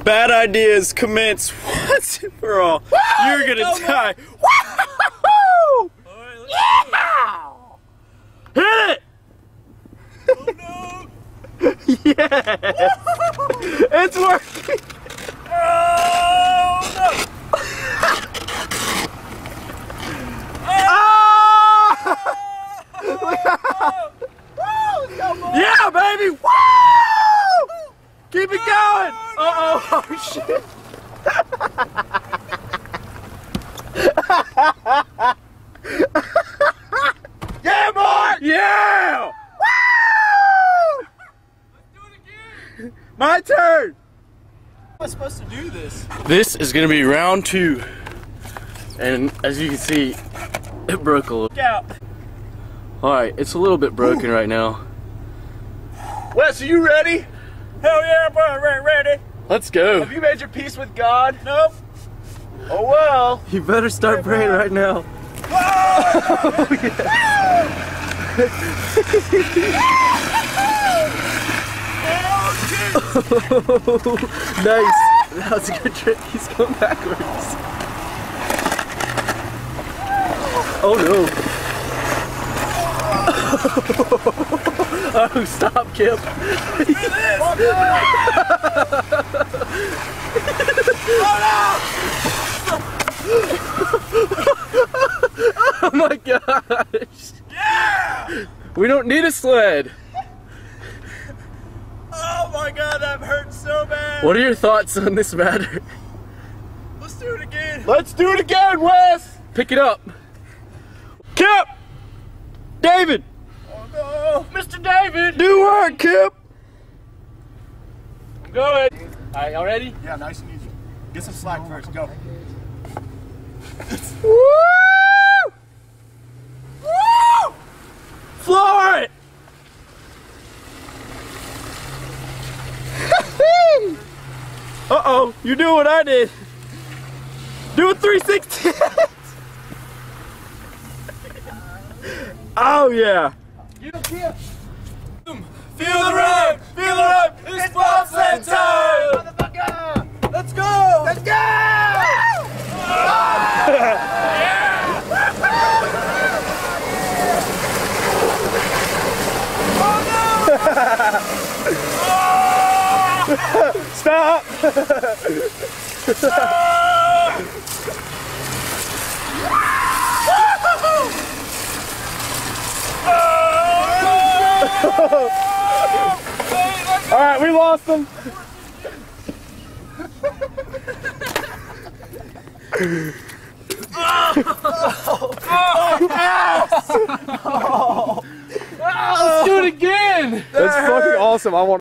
Bad ideas commence once and for all. You're gonna die. Woo! Yeah! Hit it! Oh no! Yes! It's working! Oh no! Yeah, baby! Woo! Keep it going! Uh-oh! Oh, shit! Yeah, boy! Yeah! Woo! Let's do it again! My turn! How am I supposed to do this? This is gonna be round 2. And as you can see, it broke a little. Look out! Alright, it's a little bit broken right now. Wes, are you ready? Hell yeah, bro, ready. Let's go. Have you made your peace with God? Nope. Oh well. You better start praying right now. Oh, Nice. That was a good trick. He's going backwards. Oh no. Oh, stop, Kip. Oh my gosh. yeah! We don't need a sled. Oh my god, that hurts so bad. What are your thoughts on this matter? Let's do it again. Let's do it again, Wes. Pick it up. Kip! David! Oh no. Mr. David! Do work, Kip! I'm going. Alright, y'all ready? Yeah, nice and easy. Get some slack first. Go. Woo! Woo! Floor it! Uh-oh, you do what I did. Do a 360. Oh yeah. Feel the run! Feel the run! It's bobsled time! Motherfucker! Let's go! Let's go! Stop! Alright, we lost them. Let's do it again! That's fucking awesome. I want